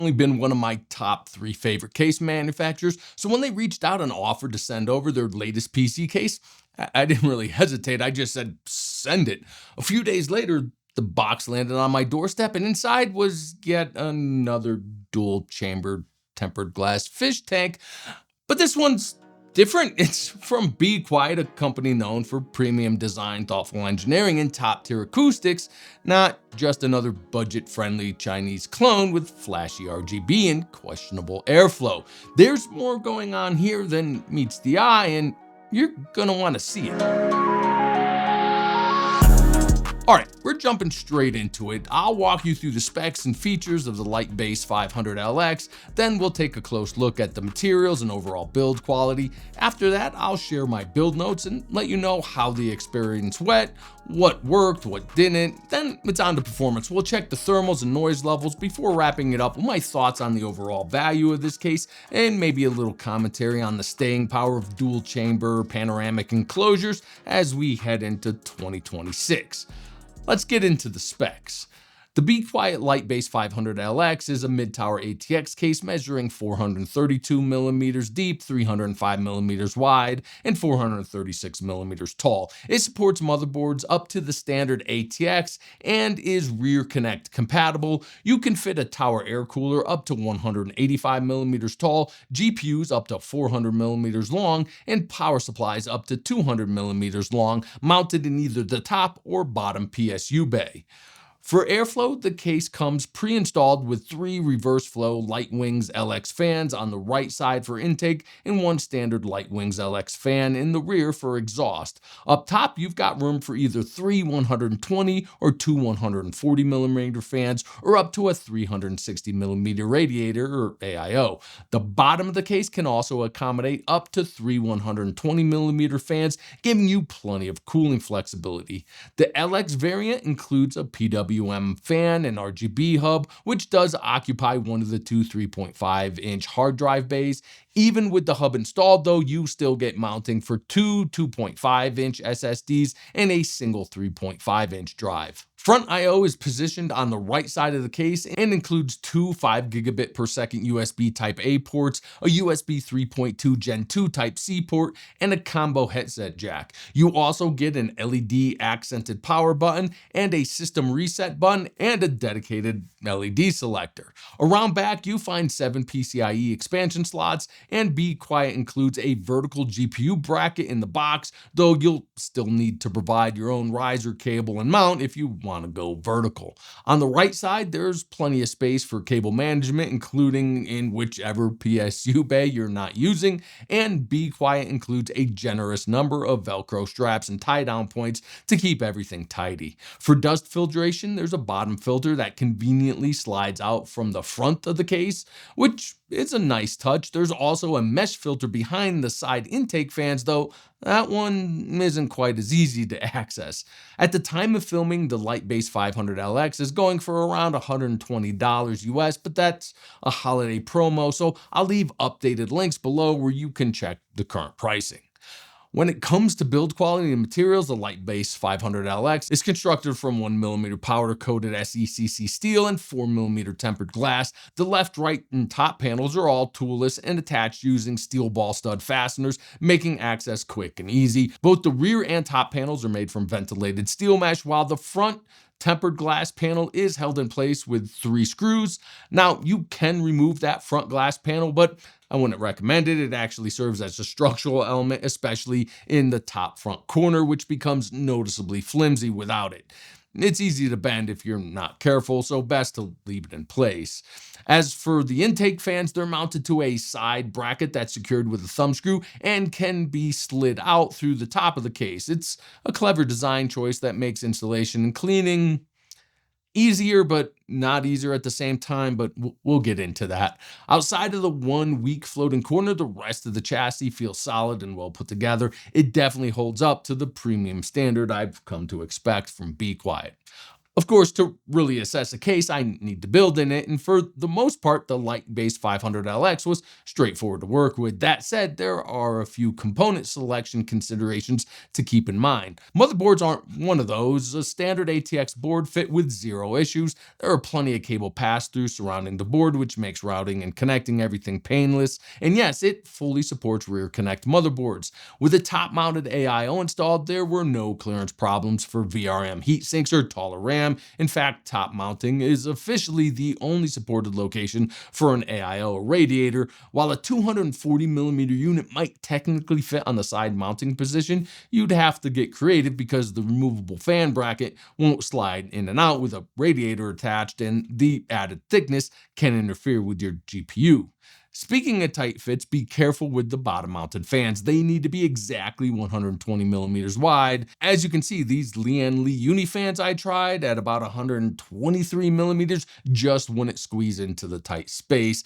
only been one of my top 3 favorite case manufacturers, so when they reached out and offered to send over their latest PC case, I didn't really hesitate. I just said, send it. A few days later, the box landed on my doorstep, and inside was yet another dual chambered tempered glass fish tank. But this one's different. It's from Be Quiet, a company known for premium design, thoughtful engineering, and top tier acoustics, not just another budget friendly Chinese clone with flashy RGB and questionable airflow. There's more going on here than meets the eye, and you're gonna want to see it. Alright, we're jumping straight into it. I'll walk you through the specs and features of the Lightbase 500LX, then we'll take a close look at the materials and overall build quality. After that, I'll share my build notes and let you know how the experience went, what worked, what didn't. Then it's on to performance. We'll check the thermals and noise levels before wrapping it up with my thoughts on the overall value of this case and maybe a little commentary on the staying power of dual chamber panoramic enclosures as we head into 2026. Let's get into the specs. The Be Quiet Lightbase 500LX is a mid-tower ATX case measuring 432mm deep, 305mm wide, and 436mm tall. It supports motherboards up to the standard ATX and is rear connect compatible. You can fit a tower air cooler up to 185mm tall, GPUs up to 400mm long, and power supplies up to 200mm long, mounted in either the top or bottom PSU bay. For airflow, the case comes pre-installed with 3 reverse flow Lightwings LX fans on the right side for intake and 1 standard Lightwings LX fan in the rear for exhaust. Up top, you've got room for either 3 120 or 2 140mm fans or up to a 360mm radiator or AIO. The bottom of the case can also accommodate up to 3 120mm fans, giving you plenty of cooling flexibility. The LX variant includes a PWM fan and RGB hub, which does occupy one of the 2 3.5-inch hard drive bays. Even with the hub installed though, you still get mounting for 2 2.5-inch SSDs and a single 3.5-inch drive. Front I/O is positioned on the right side of the case and includes 2 5 gigabit per second USB Type-A ports, a USB 3.2 Gen 2 Type-C port, and a combo headset jack. You also get an LED accented power button and a system reset button and a dedicated LED selector. Around back, you find 7 PCIe expansion slots, and Be Quiet includes a vertical GPU bracket in the box, though you'll still need to provide your own riser cable and mount if you want to go vertical. On the right side, there's plenty of space for cable management, including in whichever PSU bay you're not using, and Be Quiet includes a generous number of Velcro straps and tie-down points to keep everything tidy. For dust filtration, there's a bottom filter that conveniently slides out from the front of the case, which is a nice touch. There's also a mesh filter behind the side intake fans, though that one isn't quite as easy to access. At the time of filming, the Lightbase 500LX is going for around $120 US, but that's a holiday promo, so I'll leave updated links below where you can check the current pricing. When it comes to build quality and materials, the Lightbase 500LX is constructed from 1mm powder-coated SECC steel and 4mm tempered glass. The left, right, and top panels are all toolless and attached using steel ball stud fasteners, making access quick and easy. Both the rear and top panels are made from ventilated steel mesh, while the front tempered glass panel is held in place with 3 screws. Now, you can remove that front glass panel, but I wouldn't recommend it. It actually serves as a structural element, especially in the top front corner, which becomes noticeably flimsy without it. It's easy to bend if you're not careful, so best to leave it in place. As for the intake fans, they're mounted to a side bracket that's secured with a thumb screw and can be slid out through the top of the case. It's a clever design choice that makes installation and cleaning easier, but not easier at the same time, but we'll get into that. Outside of the one weak floating corner, the rest of the chassis feels solid and well put together. It definitely holds up to the premium standard I've come to expect from Be Quiet. Of course, to really assess a case, I need to build in it, and for the most part, the light-based 500LX was straightforward to work with. That said, there are a few component selection considerations to keep in mind. Motherboards aren't one of those. A standard ATX board fit with zero issues. There are plenty of cable pass-throughs surrounding the board, which makes routing and connecting everything painless. And yes, it fully supports rear connect motherboards. With a top-mounted AIO installed, there were no clearance problems for VRM heatsinks or taller RAM. In fact, top mounting is officially the only supported location for an AIO radiator. While a 240mm unit might technically fit on the side mounting position, you'd have to get creative because the removable fan bracket won't slide in and out with a radiator attached, and the added thickness can interfere with your GPU. Speaking of tight fits, be careful with the bottom mounted fans. They need to be exactly 120mm wide. As you can see, these Lian Li Uni fans I tried at about 123mm just wouldn't squeeze into the tight space.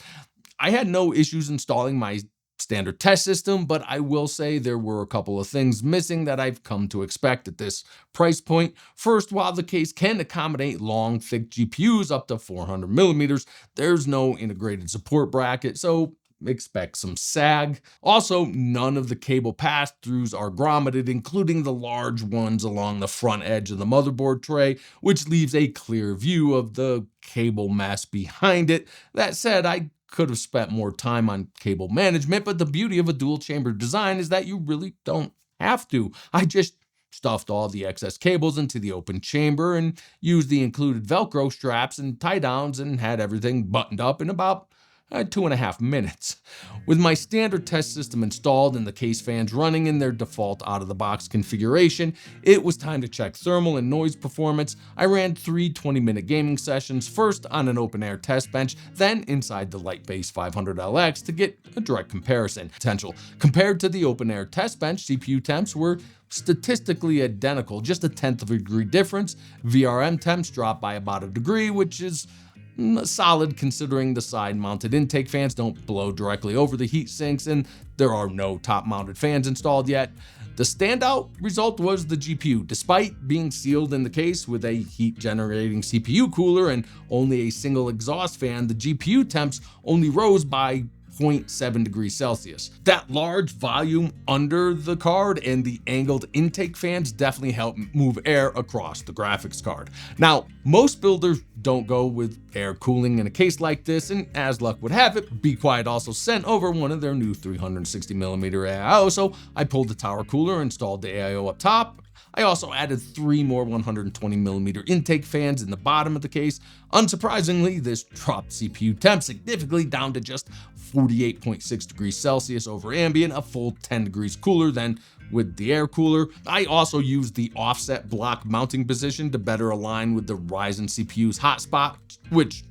I had no issues installing my standard test system, but I will say there were a couple of things missing that I've come to expect at this price point. First, while the case can accommodate long, thick GPUs up to 400mm, there's no integrated support bracket, so expect some sag. Also, none of the cable pass-throughs are grommeted, including the large ones along the front edge of the motherboard tray, which leaves a clear view of the cable mess behind it. That said, I could have spent more time on cable management, but the beauty of a dual chamber design is that you really don't have to. I just stuffed all the excess cables into the open chamber and used the included Velcro straps and tie downs and had everything buttoned up in about 2.5 minutes. With my standard test system installed and the case fans running in their default out-of-the-box configuration, it was time to check thermal and noise performance. I ran 3 20-minute gaming sessions, first on an open-air test bench, then inside the light-based 500LX to get a direct comparison potential. Compared to the open-air test bench, CPU temps were statistically identical, just a tenth of a degree difference. VRM temps dropped by about a degree, which is solid considering the side mounted intake fans don't blow directly over the heat sinks and there are no top mounted fans installed yet. The standout result was the GPU. Despite being sealed in the case with a heat generating CPU cooler and only a single exhaust fan, the GPU temps only rose by 0.7 degrees Celsius. That large volume under the card and the angled intake fans definitely help move air across the graphics card. Now, most builders don't go with air cooling in a case like this, and as luck would have it, Be Quiet also sent over one of their new 360mm AIO, so I pulled the tower cooler, installed the AIO up top. I also added 3 more 120mm intake fans in the bottom of the case. Unsurprisingly, this dropped CPU temp significantly down to just 48.6 degrees Celsius over ambient, a full 10 degrees cooler than with the air cooler. I also used the offset block mounting position to better align with the Ryzen CPU's hotspot, which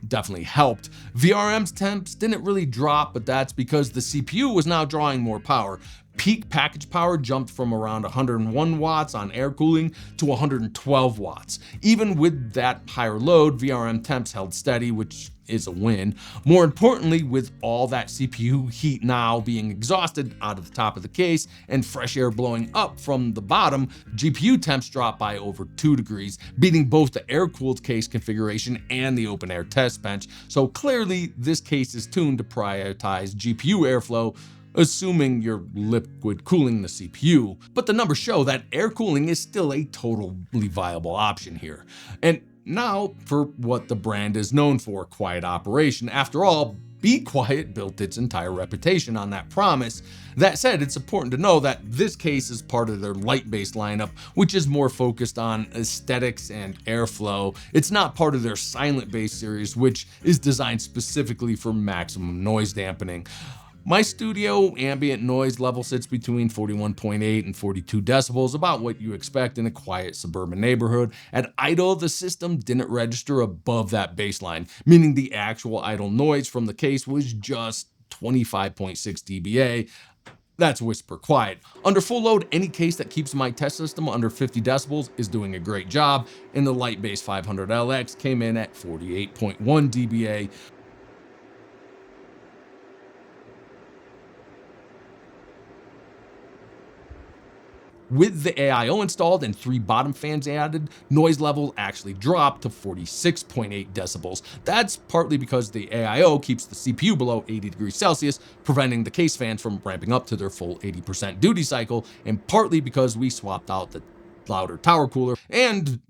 definitely helped. VRM's temps didn't really drop, but that's because the CPU was now drawing more power. Peak package power jumped from around 101 watts on air cooling to 112 watts. Even with that higher load, VRM temps held steady, which is a win. More importantly, with all that CPU heat now being exhausted out of the top of the case and fresh air blowing up from the bottom, GPU temps dropped by over 2 degrees, beating both the air-cooled case configuration and the open-air test bench. So clearly, this case is tuned to prioritize GPU airflow, assuming you're liquid cooling the CPU. But the numbers show that air cooling is still a totally viable option here. And now for what the brand is known for, quiet operation. After all, Be Quiet built its entire reputation on that promise. That said, it's important to know that this case is part of their light-based lineup, which is more focused on aesthetics and airflow. It's not part of their silent-based series, which is designed specifically for maximum noise dampening. My studio ambient noise level sits between 41.8 and 42 decibels, about what you expect in a quiet suburban neighborhood. At idle, the system didn't register above that baseline, meaning the actual idle noise from the case was just 25.6 dBA. That's whisper quiet. Under full load, any case that keeps my test system under 50 decibels is doing a great job, and the light-based 500LX came in at 48.1 dBA. With the AIO installed and 3 bottom fans added, noise level actually dropped to 46.8 decibels. That's partly because the AIO keeps the CPU below 80 degrees Celsius, preventing the case fans from ramping up to their full 80% duty cycle, and partly because we swapped out the louder tower cooler, and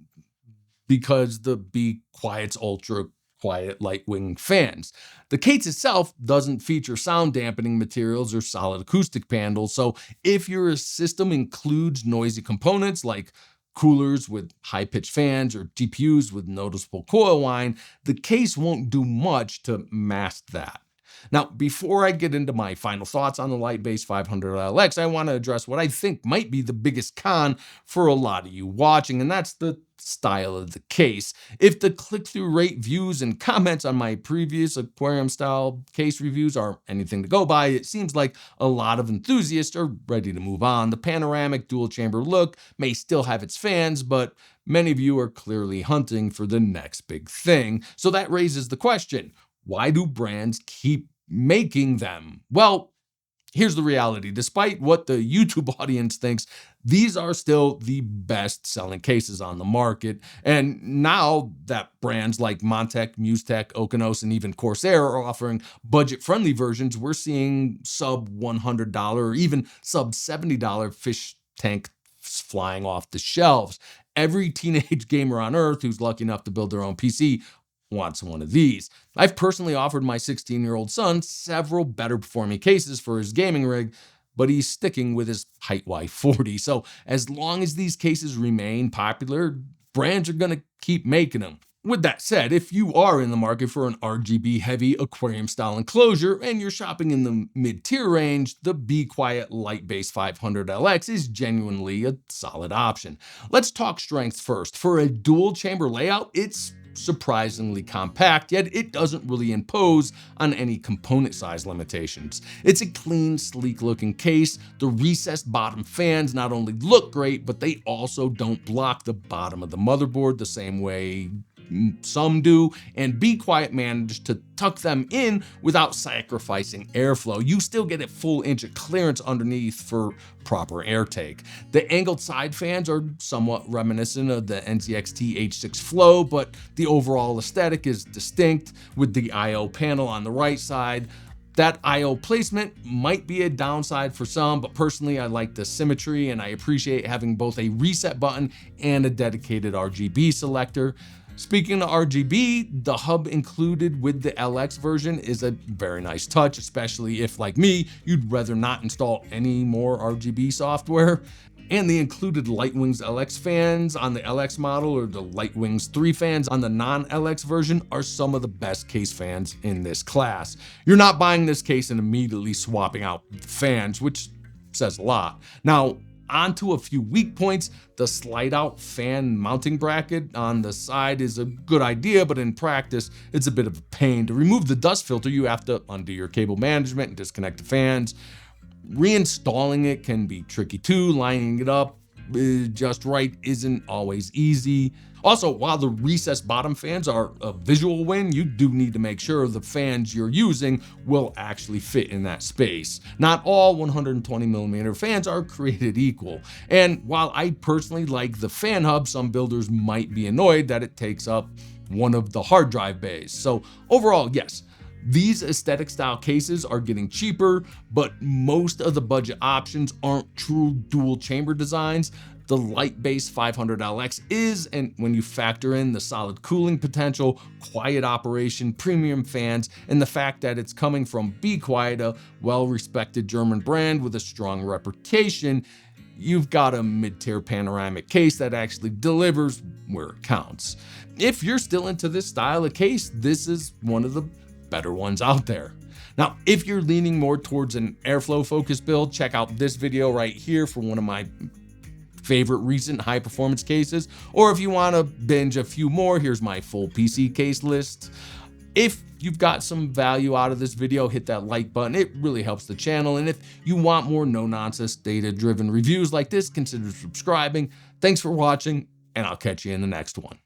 because the Be Quiet's ultra quiet light wing fans. The case itself doesn't feature sound dampening materials or solid acoustic panels, so if your system includes noisy components like coolers with high-pitched fans or GPUs with noticeable coil whine, the case won't do much to mask that. Now, before I get into my final thoughts on the Lightbase 500LX, I want to address what I think might be the biggest con for a lot of you watching, and that's the style of the case. If the click-through rate, views, and comments on my previous aquarium-style case reviews are anything to go by, it seems like a lot of enthusiasts are ready to move on. The panoramic dual-chamber look may still have its fans, but many of you are clearly hunting for the next big thing. So that raises the question, why do brands keep making them? Well, here's the reality. Despite what the YouTube audience thinks, these are still the best-selling cases on the market. And now that brands like Montech, Musetech, Okeanos, and even Corsair are offering budget-friendly versions, we're seeing sub-$100 or even sub-$70 Fishtank flying off the shelves. Every teenage gamer on Earth who's lucky enough to build their own PC wants one of these. I've personally offered my 16-year-old son several better performing cases for his gaming rig, but he's sticking with his Height Y40. So as long as these cases remain popular, brands are going to keep making them. With that said, if you are in the market for an RGB heavy aquarium style enclosure and you're shopping in the mid-tier range, the Be Quiet Lightbase 500LX is genuinely a solid option. Let's talk strengths first. For a dual chamber layout, it's surprisingly compact, yet it doesn't really impose on any component size limitations. It's a clean, sleek looking case. The recessed bottom fans not only look great, but they also don't block the bottom of the motherboard the same way some do, and Be Quiet managed to tuck them in without sacrificing airflow. You still get a full inch of clearance underneath for proper air take. The angled side fans are somewhat reminiscent of the NZXT H6 Flow, but the overall aesthetic is distinct with the I/O panel on the right side. That I/O placement might be a downside for some, but personally I like the symmetry and I appreciate having both a reset button and a dedicated RGB selector. Speaking of RGB, the hub included with the LX version is a very nice touch, especially if, like me, you'd rather not install any more RGB software. And the included Lightwings LX fans on the LX model or the Lightwings 3 fans on the non-LX version are some of the best case fans in this class. You're not buying this case and immediately swapping out the fans, which says a lot. Now, onto a few weak points. The slide out fan mounting bracket on the side is a good idea, but in practice, it's a bit of a pain. To remove the dust filter, you have to undo your cable management and disconnect the fans. Reinstalling it can be tricky too. Lining it up just right isn't always easy. Also, while the recessed bottom fans are a visual win, you do need to make sure the fans you're using will actually fit in that space. Not all 120mm fans are created equal. And while I personally like the fan hub, some builders might be annoyed that it takes up one of the hard drive bays. So overall, yes, these aesthetic style cases are getting cheaper, but most of the budget options aren't true dual chamber designs. The Lightbase 500LX is, and when you factor in the solid cooling potential, quiet operation, premium fans, and the fact that it's coming from Be Quiet, a well-respected German brand with a strong reputation, you've got a mid-tier panoramic case that actually delivers where it counts. If you're still into this style of case, this is one of the better ones out there. Now, if you're leaning more towards an airflow focused build, check out this video right here for one of my favorite recent high performance cases. Or if you want to binge a few more, here's my full PC case list. If you've got some value out of this video, hit that like button. It really helps the channel. And if you want more no-nonsense data-driven reviews like this, consider subscribing. Thanks for watching, and I'll catch you in the next one.